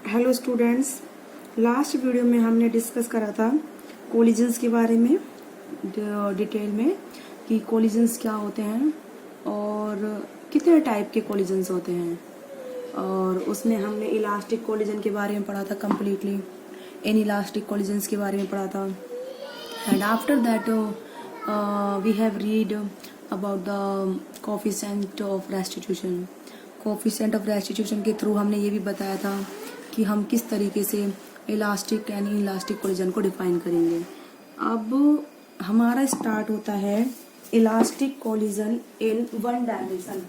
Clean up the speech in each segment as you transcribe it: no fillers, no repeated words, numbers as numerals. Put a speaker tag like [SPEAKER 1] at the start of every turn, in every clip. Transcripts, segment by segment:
[SPEAKER 1] Hello students, last video में हमने discuss करा था कोलिजन्स के बारे में डिटेल में कि कोलिजन्स क्या होते हैं और कितने टाइप के कोलिजन्स होते हैं। और उसमें हमने इलास्टिक कोलिजन के बारे में पढ़ा था कम्प्लीटली, इन इलास्टिक कोलिजन्स के बारे में पढ़ा था। And after that we have read about the coefficient of restitution. Coefficient of restitution के थ्रू हमने ये भी बताया था कि हम किस तरीके से इलास्टिक एंड इलास्टिक कोलिजन को डिफाइन करेंगे। अब हमारा स्टार्ट होता है elastic collision in one dimension.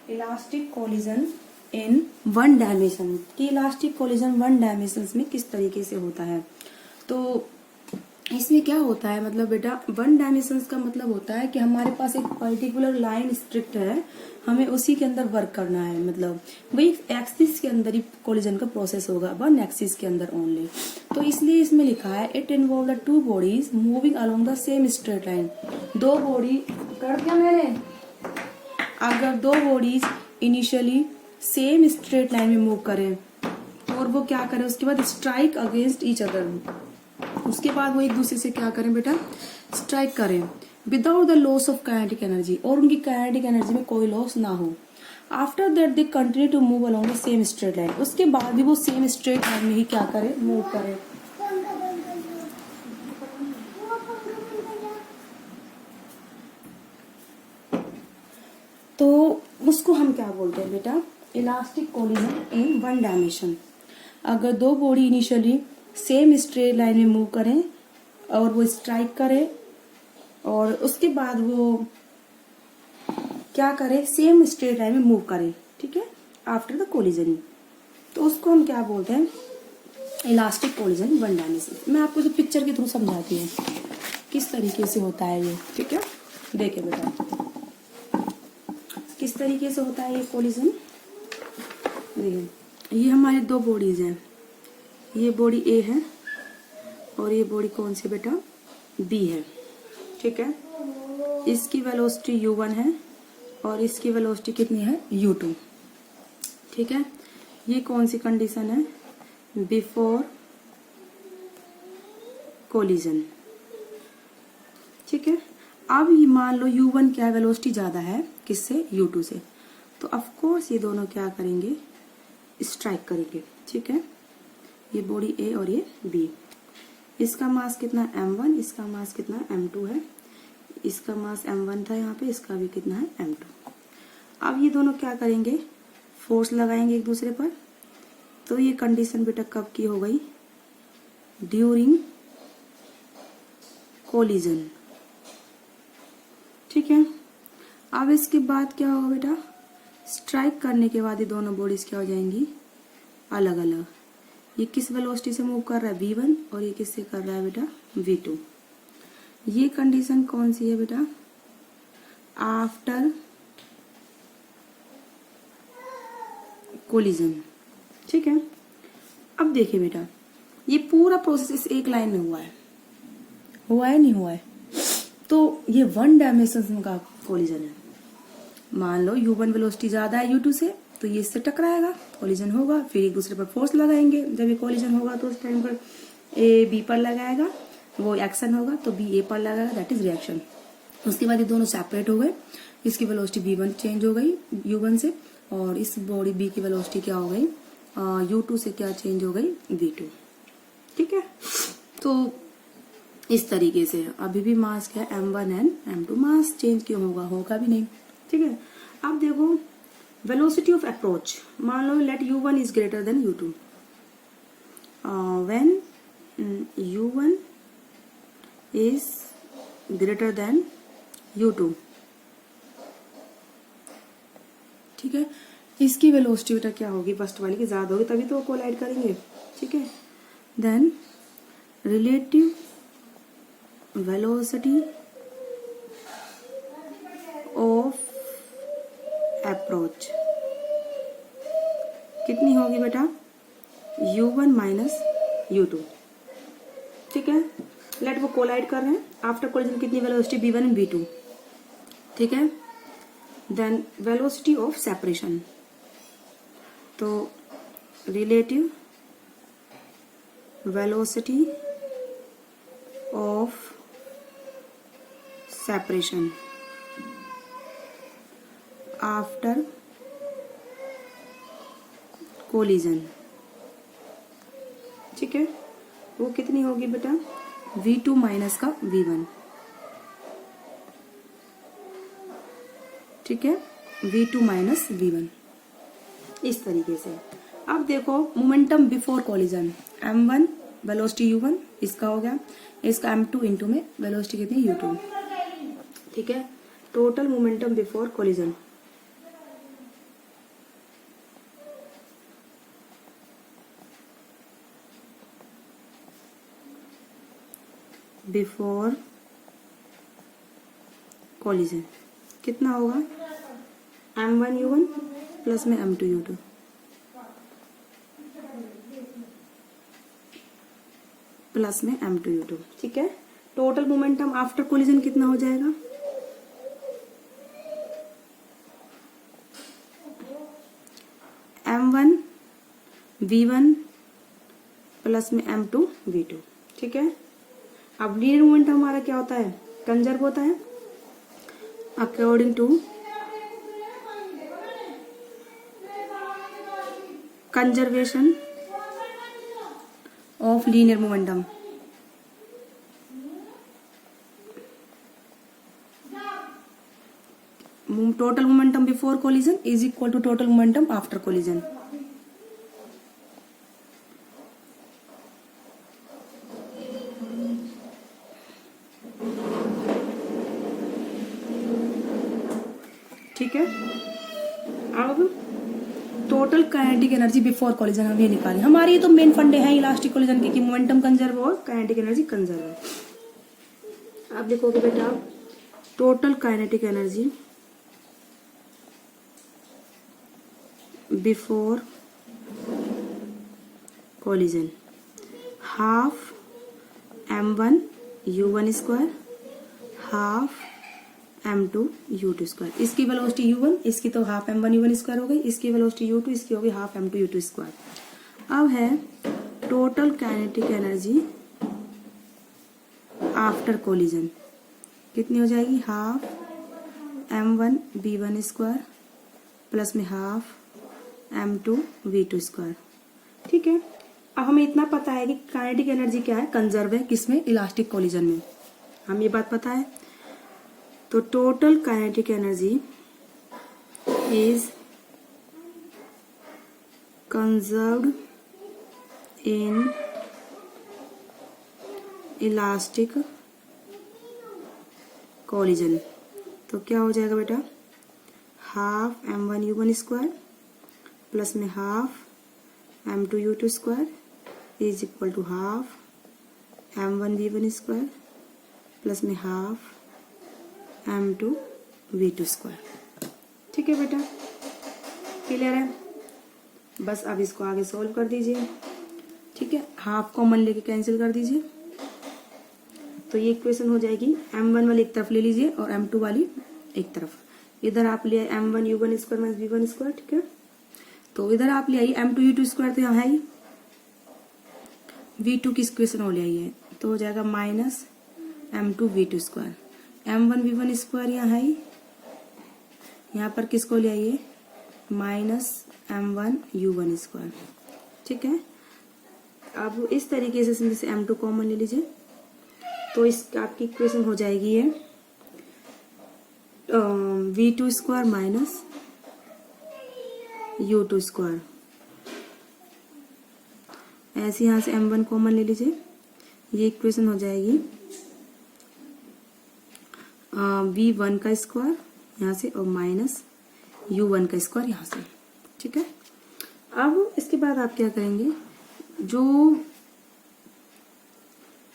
[SPEAKER 1] Elastic collision in one dimension कि इलास्टिक कोलिजन वन डायमेंशन में किस तरीके से होता है। तो इसमें क्या होता है, मतलब बेटा वन डायमेंशन का मतलब होता है कि हमारे पास एक पर्टिकुलर लाइन स्ट्रिक्ट है, हमें उसी के अंदर वर्क करना है। मतलब वही एक्सिस के अंदर ही कोलिजन का प्रोसेस होगा, वन एक्सिस के अंदर ओनली। तो इसलिए इसमें लिखा है it involve the two bodies moving along the same straight line. दो बॉडी कर दिया मैंने। अगर दो bodies initially same straight line में मूव करें और वो क्या करें, उसके बाद स्ट्राइक अगेंस्ट ईच अदर, उसके बाद वो एक दूसरे से क्या करें बेटा, स्ट्राइक करें without the loss of kinetic energy, और उनकी काइनेटिक एनर्जी में कोई लॉस ना हो। After that they continue to move along the same straight line, उसके बाद भी वो सेम स्ट्रेट लाइन में ही क्या करें, मूव करें। तो उसको हम क्या बोलते हैं बेटा, elastic collision in one dimension. अगर दो body initially same straight line में मूव करें और वो स्ट्राइक करे और उसके बाद वो क्या करे, सेम स्ट्रेट लाइन में मूव करे, ठीक है, आफ्टर द कोलिजन, तो उसको हम क्या बोलते हैं, इलास्टिक कोलिजन वन डायमेंशन। मैं आपको जो पिक्चर के थ्रू समझाती हूँ किस तरीके से होता है ये, ठीक है। देखिए बेटा किस तरीके से होता है ये कोलिजन। देखिए ये हमारे दो बॉडीज हैं, ये बॉडी ए है और ये बॉडी कौन सी बेटा, बी है, ठीक है। इसकी वेलोसिटी u1 है और इसकी वेलोसिटी कितनी है, u2, ठीक है। ये कौन सी कंडीशन है, बिफोर कोलिजन, ठीक है। अब ये मान लो u1 क्या वेलोसिटी ज्यादा है किससे, u2 से, तो ऑफ कोर्स ये दोनों क्या करेंगे, स्ट्राइक करेंगे, ठीक है। ये बॉडी ए और ये बी, इसका मास कितना m1, इसका मास कितना m2 है। इसका मास m1 था यहाँ पे, इसका भी कितना है m2। अब ये दोनों क्या करेंगे, फोर्स लगाएंगे एक दूसरे पर। तो ये कंडीशन बेटा कब की हो गई, ड्यूरिंग कोलिजन, ठीक है। अब इसके बाद क्या होगा बेटा, स्ट्राइक करने के बाद ये दोनों बॉडीज क्या हो जाएंगी, अलग अलग। ये किस वेलोसिटी से मूव कर रहा है, v1, और ये किससे कर रहा है बेटा, v2। ये कंडीशन कौन सी है बेटा, आफ्टर कोलिजन, ठीक है। अब देखिए बेटा ये पूरा प्रोसेस इस एक लाइन में हुआ है नहीं हुआ है, तो ये वन डायमेंशन का कोलिजन है। मान लो u1 वेलोसिटी ज्यादा है u2 से, तो ये इससे टकराएगा, कोलिजन होगा, फिर एक दूसरे पर फोर्स लगाएंगे। जब ये कोलिजन होगा तो उस टाइम पर ए बी पर लगाएगा, वो एक्शन होगा, तो बी ए पर लगाएगा, दैट इज रिएक्शन। उसके बाद ये दोनों सेपरेट हो गए, इसकी वेलोसिटी v1 चेंज हो गई u1 से, और इस बॉडी बी की वेलोसिटी क्या हो गई, u2 से क्या चेंज हो गई, v2, ठीक है। तो इस तरीके से अभी भी मास क्या है, m1 and m2, mass change क्यों होगा भी नहीं, ठीक है। अब देखो वेलोसिटी ऑफ अप्रोच, मान लो let u1 is greater than u2, when u1 is greater than u2, ठीक है। इसकी वेलोसिटी बेटा क्या होगी, फर्स्ट वाली की ज्यादा होगी, तभी तो कोलाइड करेंगे, ठीक है। Then relative velocity of approach कितनी होगी बेटा, u1 माइनस u2, ठीक है। लेट वो कोलाइड कर रहे हैं, आफ्टर कोलिजन कितनी वेलोसिटी, v1 एंड v2, ठीक है। देन वेलोसिटी ऑफ सेपरेशन, तो relative velocity of separation after collision. ठीक है, वो कितनी होगी बेटा, v2 माइनस का v1। ठीक है, v2 माइनस v1 इस तरीके से। अब देखो momentum before collision, m1 velocity u1 इसका हो गया, इसका m2 इंटू में वेलोसिटी कितनी u2। ठीक है, total momentum before collision before collision कितना होगा, m1u1 प्लस में m2u2 प्लस में m2u2। ठीक है, टोटल मोमेंटम आफ्टर कोलिजन कितना हो जाएगा, m1 v1 प्लस में m2 v2। ठीक है, अब लीनियर मोमेंटम हमारा क्या होता है, कंजर्व होता है according to conservation of linear momentum. Total momentum before collision is equal to total momentum after collision. ठीक है, अब total kinetic energy before collision हम ये निकालें। हमारी ये तो मेन फंडे हैं इलास्टिक कोलिजन के कि मोमेंटम कंजर्व और काइनेटिक एनर्जी कंजर्व है। अब देखोगे बेटा total kinetic energy before collision half m1 u1 square half m2 u2 square. इसकी वेलोसिटी u1, इसकी तो हाफ m1 u1 स्क्वायर हो गई, इसकी वेलोसिटी u2, इसकी हो गई हाफ m2 u2 स्क्वायर। अब है total kinetic energy after collision कितनी हो जाएगी, half m1 v1 square plus में हाफ m2 v2 स्क्वायर। ठीक है, अब हमें इतना पता है कि काइनेटिक एनर्जी क्या है, कंजर्व है किसमें, इलास्टिक कोलिजन में, हम ये बात पता है। तो total kinetic energy is conserved in elastic collision. तो क्या हो जाएगा बेटा, half m1 u1 square plus में half m2 u2 square is equal to half m1 v1 square plus में हाफ m2 v2 स्क्वायर। ठीक है बेटा, क्लियर है, बस अब इसको आगे सॉल्व कर दीजिए। ठीक है, हाफ कॉमन लेके कैंसिल कर दीजिए, तो ये इक्वेशन हो जाएगी m1 वाली एक तरफ ले लीजिए और m2 वाली एक तरफ। इधर आप ले m1 u1 square minus v1 square. ठीक है, तो इधर आप ले आइए m2 u2 स्क्वायर, तो यहाँ है ही v2 की इक्वेशन हो ले आइए, तो हो जाएगा minus m2 v2 square. m1 v1 square यहाँ है, यहाँ पर किसको ले आइए, माइनस m1 u1 स्क्वायर। ठीक है, अब इस तरीके से इसमें से m2 कॉमन ले लीजिए, तो इस आपकी इक्वेशन हो जाएगी ये v2 square minus u2 square. ऐसे यहाँ से m1 कॉमन ले लीजिए, ये इक्वेशन हो जाएगी v1 का स्क्वायर यहाँ से और माइनस u1 का स्क्वायर यहाँ से। ठीक है, अब इसके बाद आप क्या करेंगे, जो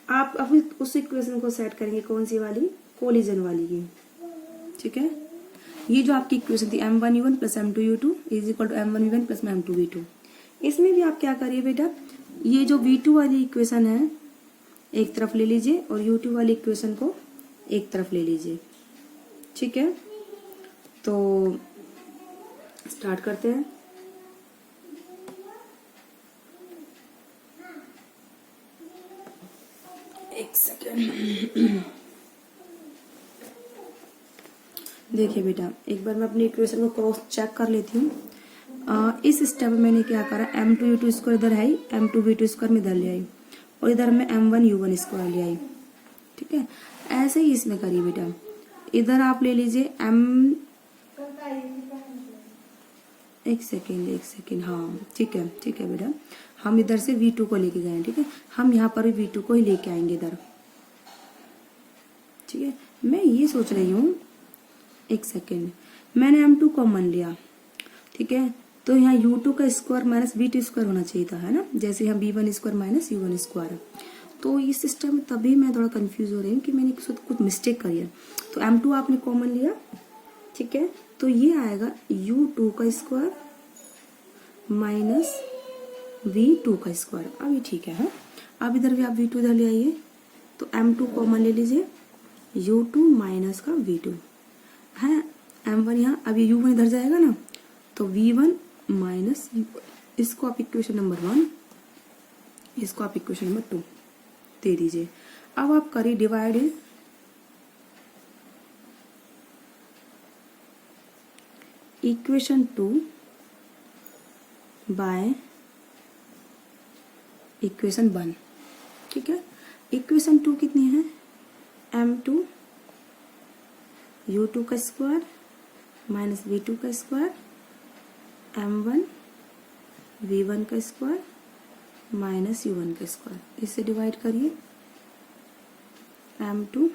[SPEAKER 1] आप अब उस इक्वेशन को सेट करेंगे, कौन सी वाली, कोलिजन वाली की। ठीक है, ये जो आपकी इक्वेशन थी m1 u1 plus m2 u2 is equal to m1 v1 plus m2 v2, इसमें भी आप क्या करिए बेटा, ये जो v2 वाली इक्वेशन है एक तरफ ले लीजिए और u2 वाली इक्वेशन को एक तरफ ले लीजिए। ठीक है, तो स्टार्ट करते हैं। एक सेकेंड। देखिए बेटा, एक बार मैं अपनी इक्वेशन को क्रॉस चेक कर लेती हूँ। इस स्टेप में मैंने क्या करा, m2u2 इधर है, m2v2 में इधर ले आई और इधर मैं m1u1 ले आई। ठीक है, ऐसे ही इसमें करिए बेटा। इधर आप ले लीजिए एक सेकेंड, हाँ ठीक है बेटा। हम इधर से v2 को लेके गए, ठीक है, हम यहाँ पर भी v2 को ही लेके आएंगे इधर। ठीक है, मैं ये सोच रही हूँ, एक सेकेंड, मैंने m2 कॉमन लिया, ठीक है, तो यहाँ u2 का स्क्वायर माइनस v2 स्क्वायर होना चाहिए था, है ना, जैसे यहाँ b1 square minus u1 square. तो इस सिस्टम में तभी मैं थोड़ा कंफ्यूज हो रही हूँ कि मैंने कुछ मिस्टेक करी है। तो m2 आपने कॉमन लिया, ठीक है, तो ये आएगा u2 का स्क्वायर माइनस v2 का स्क्वायर। अब ये ठीक है, अब इधर भी आप v2 इधर ले आइए, तो m2 कॉमन ले लीजिए, u2 माइनस का v2 है, m1 यहाँ, अब ये u1 इधर जाएगा ना, तो v1 माइनस, इसको आप इक्वेशन नंबर 1, इसको आप इक्वेशन नंबर 2 दे दीजिए। अब आप करिए डिवाइड इक्वेशन 2 बाय इक्वेशन 1। ठीक है, इक्वेशन 2 कितनी है, m2 u2 का स्क्वायर माइनस v2 का स्क्वायर m1 v1 का स्क्वायर माइनस u1 का स्क्वायर, इससे डिवाइड करिए m2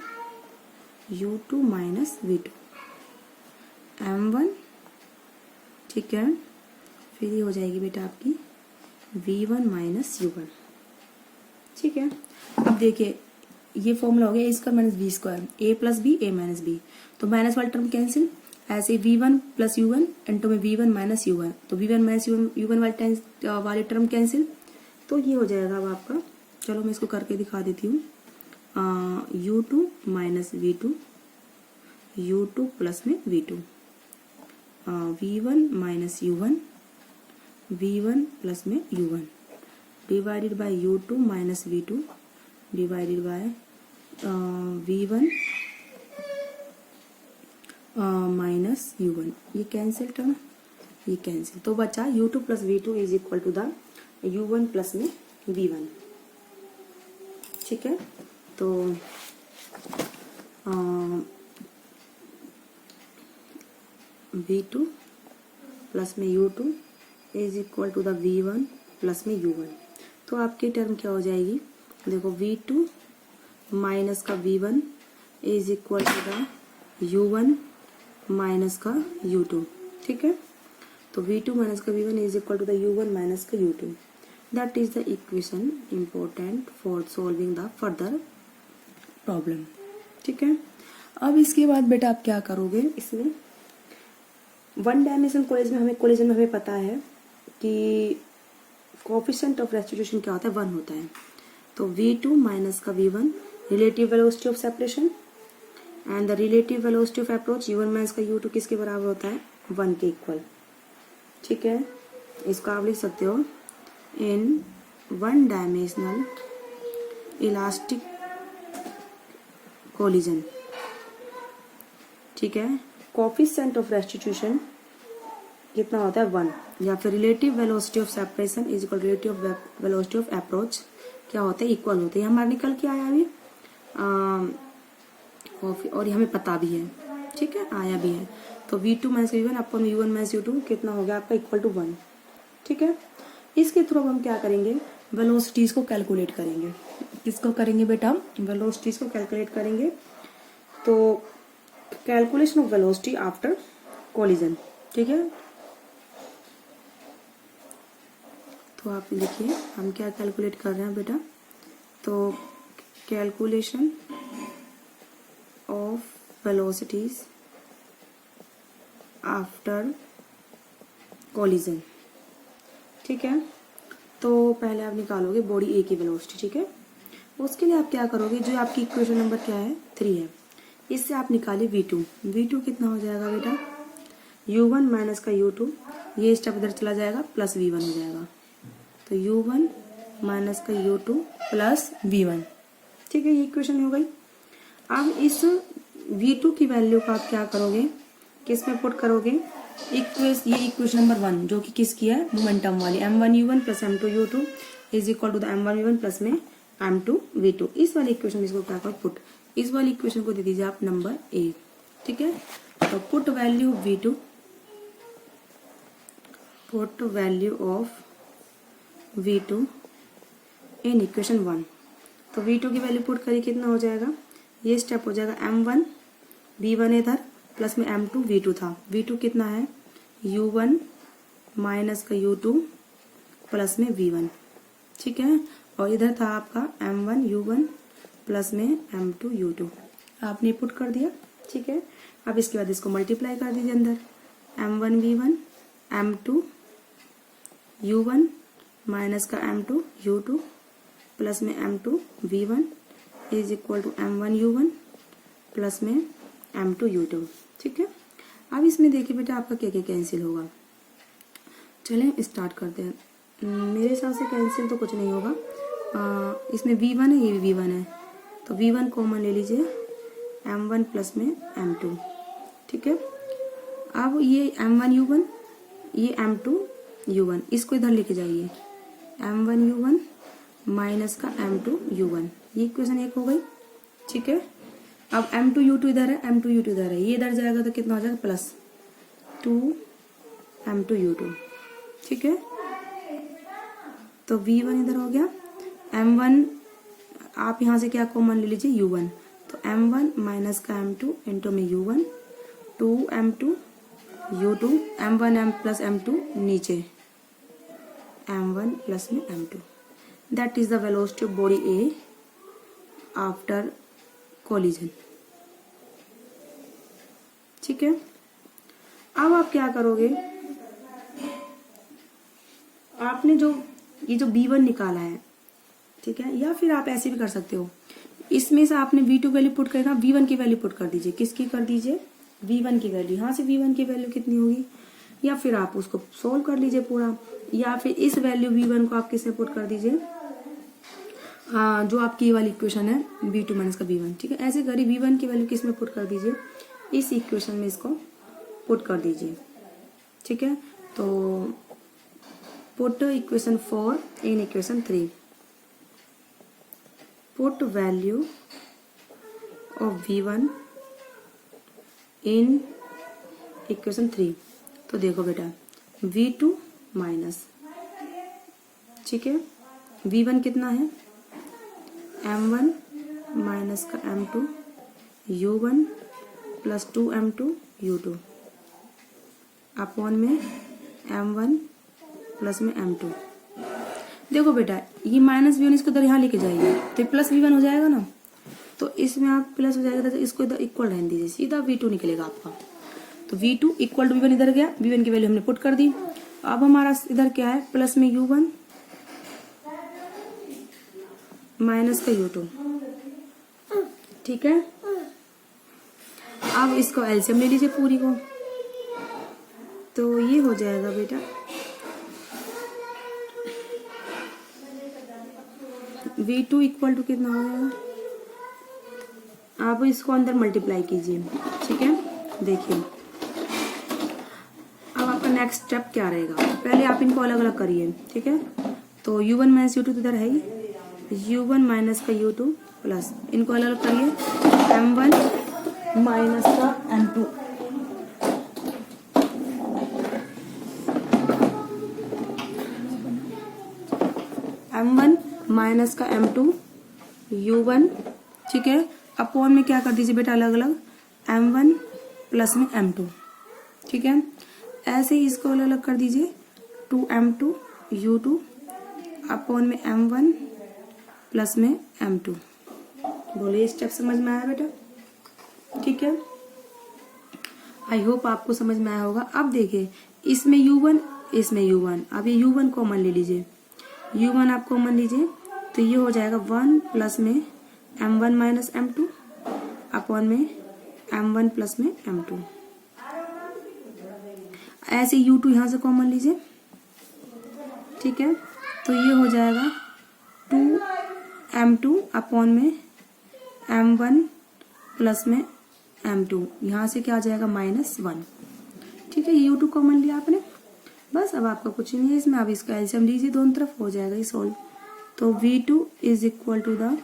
[SPEAKER 1] u2 minus v2 m1, ठीक है, फिर ये हो जाएगी बेटा आपकी v1 माइनस u1। ठीक है, अब देखिए ये फॉर्मूला हो गया a square minus b square, a plus B a minus B, तो माइनस वाला टर्म कैंसिल, ऐसे v1 प्लस u1 इंटू में v1 माइनस u1, तो v1 माइनस u1 वाले टर्म कैंसिल, तो ये हो जाएगा अब आपका। चलो मैं इसको करके दिखा देती हूँ, u2 minus v2, u2 plus में v2, v1 minus u1, v1 plus में u1 divided by u2 minus v2 divided by v1 minus u1, ये कैंसिल टर्म, ये कैंसिल, तो बचा u2 plus v2 is equal to the u1 plus में v1। ठीक है, तो v2 प्लस में u2 is equal to the v1 plus में u1, तो आपकी टर्म क्या हो जाएगी, देखो v2 माइनस का v1 is equal to the u1 minus का u2। ठीक है, तो v2 माइनस का v1 is equal to the u1 minus का u2, that is the equation important for solving the further problem. ठीक है, अब इसके बाद बेटा आप क्या करोगे, इसमें वन डायमेंशनल कोलिजन में हमें पता है कि कोएफिशिएंट ऑफ रेस्टिट्यूशन क्या होता है, 1 होता है, तो v2 माइनस का v1 relative velocity of separation and the relative velocity of approach u1 minus का u2 किसके बराबर होता है, 1 के इक्वल। ठीक है, इसको आप लिख सकते हो in one dimensional elastic collision. ठीक है, कोएफिशिएंट ऑफ रेस्टिट्यूशन कितना होता है, 1, या फिर relative velocity of separation is equal relative velocity of approach क्या होते हैं, इक्वल होते हैं। हमारा निकल के आया अभी और ये हमें पता भी है, ठीक है, आया भी है, तो v2 माइनस v1 अपन u1 माइनस u2 कितना हो गया आपका, इक्वल टू 1। ठीक है, इसके थ्रू हम क्या करेंगे, वेलोसिटीज को कैलकुलेट करेंगे। किसको करेंगे बेटा, वेलोसिटीज को कैलकुलेट करेंगे, तो calculation of velocity after collision. ठीक है, तो आप देखिए हम क्या कैलकुलेट कर रहे हैं बेटा, तो calculation of velocities after collision. ठीक है, तो पहले आप निकालोगे बॉडी ए की वेलोसिटी। ठीक है, उसके लिए आप क्या करोगे, जो आपकी इक्वेशन नंबर क्या है, 3 है, इससे आप निकालिए v2। v2 कितना हो जाएगा बेटा, u1 माइनस का u2, ये स्टेप इधर चला जाएगा, प्लस v1 हो जाएगा, तो u1 माइनस का u2 प्लस v1। ठीक है, ये इक्वेशन हो गई। अब इस V2 की वैल्यू का आप क्या करोगे, किस में पुट करोगे, ये इक्वेशन नंबर 1 जो कि किसकी है, मोमेंटम वाली, m1u1 plus m2u2 is equal to the m1v1 plus में m2v2। इस वाली इक्वेशन में इसको क्या करो, पुट, इस वाली इक्वेशन को दे दीजिए आप नंबर ए। ठीक है, तो put value V2, put value of V2 in equation 1। तो V2 की वैल्यू पुट करिए, कितना हो जाएगा, ये स्टेप हो जाएगा m1 v1 इधर प्लस में m2 v2 था। v2 कितना है, u1 माइनस का u2 प्लस में v1। ठीक है, और इधर था आपका m1 u1 प्लस में m2 u2, आपने पुट कर दिया। ठीक है, अब इसके बाद इसको मल्टीप्लाई कर दीजिए अंदर, m1 v1 m2 u1 minus का m2 u2 प्लस में m2 v1 is equal to m1 u1 plus में m2 u2। ठीक है, अब इसमें देखिए बेटा आपका क्या क्या कैंसिल होगा। चलें स्टार्ट करते हैं। मेरे हिसाब से कैंसिल तो कुछ नहीं होगा। इसमें v1 है, ये भी v1 है, तो v1 कॉमन ले लीजिए, m1 प्लस में m2। ठीक है, अब ये m1 u1, ये m2 u1, इसको इधर लेके जाइए, m1 u1 माइनस का m2 u1, ये इक्वेशन 1 हो गई। ठीक है, अब m2 u2 इधर है, m2 u2 इधर है, ये इधर जाएगा तो कितना हो जाएगा, प्लस 2 m2 u2। ठीक है, तो v1 इधर हो गया, m1 आप यहाँ से क्या कॉमन ले लीजिए, u1, तो m1 माइनस का m2 इंटू में u1, 2 m2 u2, m1 m plus m2 नीचे, m1 प्लस में m2। That is the velocity of body A after collision. ठीक है, अब आप क्या करोगे, आपने जो ये जो V1 निकाला है, ठीक है, या फिर आप ऐसे भी कर सकते हो, इसमें से आपने V2 वैल्यू पुट करेगा, V1 की वैल्यू पुट कर दीजिए। किसकी कर दीजिए, V1 की वैल्यू। यहाँ से V1 की वैल्यू कितनी होगी, या फिर आप उसको सोल्व कर लीजिए पूरा, या फिर इस वैल्यू V1 को आप किसमें पुट कर दीजिए, जो आपकी ये वाली इक्वेशन है V2 माइनस का V1। ठीक है, ऐसे करिए, V1 की वैल्यू किस में पुट कर दीजिए, इस इक्वेशन में इसको पुट कर दीजिए। ठीक है, तो put equation 4 in equation 3, put value of V1 in equation 3। तो देखो बेटा, V2 माइनस, ठीक है, V1 कितना है, m1 माइनस का m2 u1 plus 2 m2 u2 upon में m1 प्लस में m2। देखो बेटा, ये माइनस v1 इसको इधर यहाँ लेके जाइए तो प्लस v1 हो जाएगा ना, तो इसमें आप प्लस हो जाएगा, तो इसको इधर इक्वल रहने दीजिए, सीधा v2 निकलेगा आपका। तो v2 इक्वल टू v1 इधर गया, v1 की वैल्यू हमने पुट कर दी। अब हमारा इधर क्या है, प्लस में u1 माइनस का u2। ठीक है, अब इसको एलसीएम ले लीजिए पूरी को, तो ये हो जाएगा बेटा v2 इक्वल टू कितना हो जाएगा, आप इसको अंदर मल्टीप्लाई कीजिए। ठीक है, देखिए अब आपका नेक्स्ट स्टेप क्या रहेगा, पहले आप इनको अलग अलग करिए। ठीक है, तो u1 माइनस u2 तो इधर है ही, u1 माइनस का u2 प्लस, इनको अलग अलग करिए, m1 माइनस का m2 m1 माइनस का m2 u1। ठीक है, अपॉन में क्या कर दीजिए बेटा, अलग अलग m1 प्लस में m2। ठीक है, ऐसे ही इसको अलग अलग कर दीजिए, 2 m2 u2 अपॉन में m1 प्लस में m2। बोलिए, स्टेप समझ में आया बेटा। ठीक है, आई होप आपको समझ में आया होगा। अब देखिए, इसमें u1, इसमें u1, अब ये u1 कॉमन ले लीजिए, u1 आप कॉमन लीजिए, तो ये हो जाएगा 1 प्लस में m1 माइनस m2 अपॉन में m1 प्लस में m2। ऐसे u2 यहाँ से कॉमन लीजिए। ठीक है, तो ये हो जाएगा 2 m2 अपॉन में m1 प्लस में m2, यहाँ से क्या आ जाएगा -1। ठीक है, U2 कॉमन लिया आपने, बस अब आपका कुछ नहीं है इसमें। अब इसका एलसीएम लीजिए, दोनों तरफ हो जाएगा ये सोल्व। तो V2 is equal to the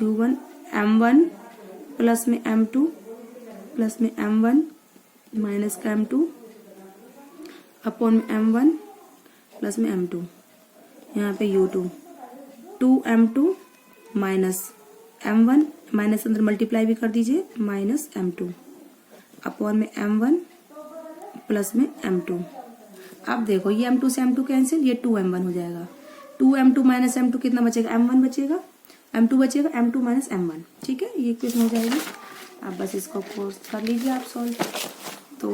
[SPEAKER 1] U1 m1 plus में m2 प्लस में m1 माइनस का m2 अपॉन में m1 प्लस में m2, यहाँ पे U2 2m2 minus m1, minus अंदर मल्टीप्लाई भी कर दीजिए, माइनस m2 अपॉन में m1 प्लस में m2। अब देखो ये m2 से m2 कैंसिल, ये 2m1 हो जाएगा। 2m2 माइनस m2 कितना बचेगा, m1 बचेगा, m2 बचेगा, m2 माइनस m1। ठीक है, ये इक्वेशन हो जाएगी। अब बस इसको फोर्स कर लीजिए आप सॉल्व। तो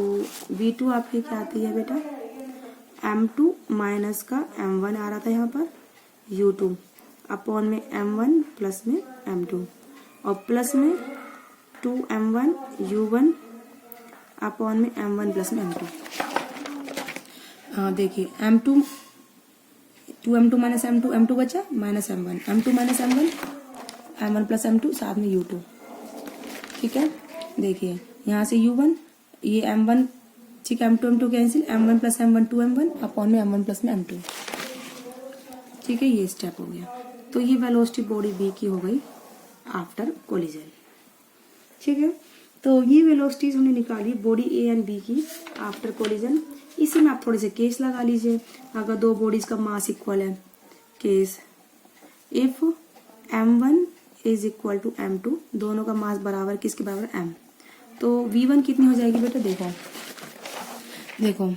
[SPEAKER 1] V2 आपकी क्या आती है बेटा, m2 माइनस का m1 आ रहा था यहाँ पर, U2 अपॉन में m1 प्लस में m2 और प्लस में 2m1 U1 अपॉन में m1 प्लस में m2। देखिए m2 2m2 minus m2, m2 बचा minus m1, m2 minus m1, m1 plus m2 साथ में U2। ठीक है, देखिए यहाँ से U1, ये m1, ठीक है, m2 m2 cancel, m1 plus m1 2m1 upon में m1 प्लस में m2। ठीक है, ये स्टेप हो गया। तो ये वेलोसिटी बॉडी बी की हो गई आफ्टर कोलिजन। ठीक है, तो ये वेलोसिटीज हमने निकाली बॉडी ए एंड बी की आफ्टर कोलिजन। इसी में आप थोड़े से केस लगा लीजिए। अगर दो बॉडीज का मास इक्वल है, case if m1 is equal to m2, दोनों का मास बराबर, किसके बराबर, m, तो v1 कितनी हो जाएगी बेटा, देखो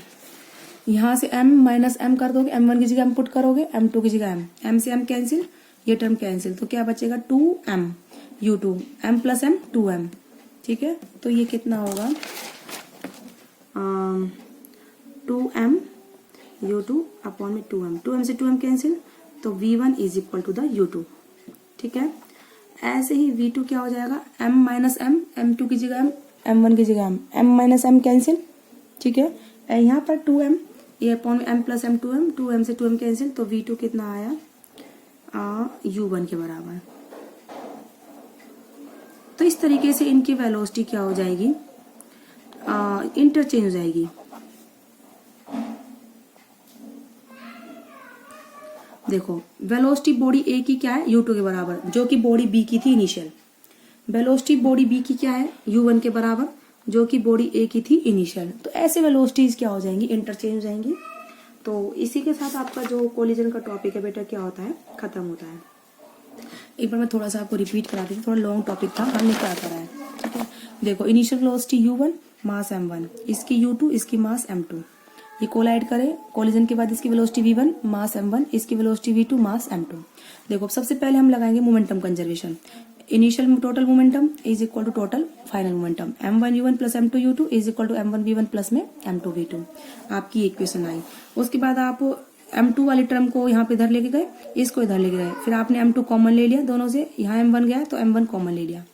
[SPEAKER 1] यहाँ से m माइनस m कर दोगे, m1 की जगह m पुट करोगे, m2 की जगह m से m कैंसिल, ये टर्म कैंसिल, तो क्या बचेगा 2m U2, m plus m 2m। ठीक है, तो ये कितना होगा 2m U2 अपॉन में 2m, 2m से 2m कैंसिल, तो V1 is equal to the U2। ठीक है, ऐसे ही V2 क्या हो जाएगा, m माइनस m, m2 की जगह m, m1 की जगह m माइनस m कैंसिल। ठीक है, यहाँ पर 2m, ये अपॉन में m plus m 2m, 2m से 2m कैंसिल, तो V2 कितना आया U1 के बराबर। तो इस तरीके से इनकी वेलोसिटी क्या हो जाएगी, इंटरचेंज हो जाएगी। देखो वेलोसिटी बॉडी ए की क्या है, U2 के बराबर, जो कि बॉडी बी की थी इनिशियल। वेलोसिटी बॉडी बी की क्या है, U1 के बराबर, जो कि बॉडी ए की थी इनिशियल। तो ऐसे वेलोसिटीज क्या हो जाएंगी, इंटरचेंज हो जाएंगी। तो इसी के साथ आपका जो कोलिजन का टॉपिक है बेटा क्या होता है, खत्म होता है। एक बार मैं थोड़ा सा आपको रिपीट करा दी, थोड़ा लॉन्ग टॉपिक था, हमने क्या करा है। ठीक है, देखो इनिशियल वेलोसिटी U1 मास m1, इसकी U2, इसकी मास m2, ये कोलाइड करे, कोलिजन के बाद इसकी वेलोसिटी V1 मास m1, इसकी वेलोसिटी V2 मास m2। देखो सबसे पहले हम लगाएंगे momentum conservation. Initial total momentum is equal to total final momentum, m1 U1 plus m2 U2 is equal to m1 V1 plus में m2 V2। आपकी इक्वेशन आई। उसके बाद आप m2 वाली टर्म को यहाँ पे इधर लेके गए, इसको इधर लेके गए, फिर आपने m2 कॉमन ले लिया दोनों से, यहाँ m1 गया तो m1 कॉमन ले लिया।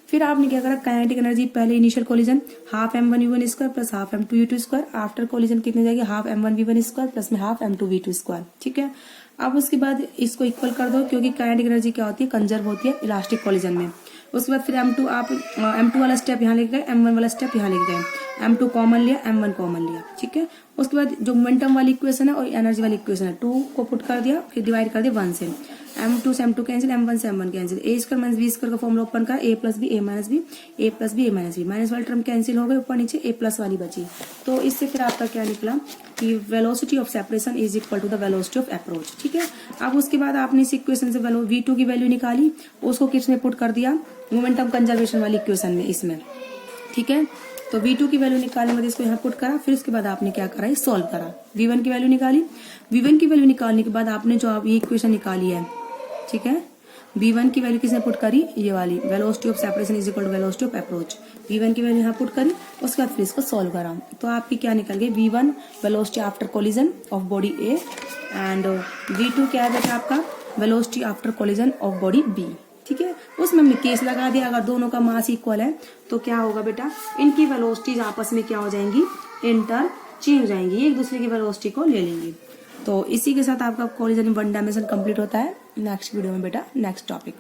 [SPEAKER 1] फिर आपने क्या करा, काइनेटिक एनर्जी पहले initial collision half m1 U1 square plus half m2 U2 square, after collision कितने जाएगी, half m1 V1 square plus में हाफ m2 V2 स्क्वायर। ठीक है, अब उसके बाद इसको इक्वल कर दो, क्योंकि काइनेटिक एनर्जी क्या होती है, कंजर्व होती है इलास्टिक कोलिजन में। उसके बाद फिर m2 आप m2 वाला स्टेप यहाँ लेके गए, m1 वाला स्टेप यहाँ लेके गए, m2 कॉमन लिया, m1 कॉमन लिया। ठीक है, उसके बाद जो मोमेंटम वाली इक्वेशन है और एनर्जी वाली इक्वेशन है, 2 को पुट कर दिया, फिर डिवाइड कर दिया 1 से, m2 से m2 कैंसिल, m1 से m1 cancel, a square minus b square का फॉर्मूला ओपन कर, a plus B a minus B, a plus B a minus B, minus वाली टर्म कैंसिल हो गए, ऊपर नीचे a प्लस वाली बची। तो इससे फिर आपका क्या निकला कि velocity of separation is equal to the velocity of approach. ठीक है, अब उसके बाद आपने इस इक्वेशन से V2 की वैल्यू निकाली, उसको किसमें पुट कर दिया, मोमेंटम कंजर्वेशन वाली इक्वेशन में, इसमें। ठीक है, तो V2 की वैल्यू निकालने में इसको यहाँ पुट करा, फिर उसके बाद आपने क्या करा, सॉल्व करा, V1 की वैल्यू निकाली। V1 की वैल्यू निकालने के बाद आपने जो आप ये इक्वेशन निकाली है, ठीक है, V1 की वैल्यू किसने पुट करी, ये वाली, velocity of separation is equal to velocity of approach. V1 की वैल्यू यहाँ पुट करी, उसके बाद फिर इसको सॉल्व करा, तो आपकी क्या निकल गई, V1 velocity after collision of body A, and V2 क्या है बेटा आपका, velocity after collision of body B. ठीक है, उसमें हमने केस लगा दिया, अगर दोनों का मास इक्वल है तो क्या होगा बेटा, इनकी वेलोसिटीज आपस में क्या हो जाएंगी, इंटरचेंज हो जाएंगी, एक दूसरे की वेलोसिटी को ले लेंगी। तो इसी के साथ आपका कोलिजन वन डायमेंशन कंप्लीट होता है। नेक्स्ट वीडियो में बेटा नेक्स्ट टॉपिक।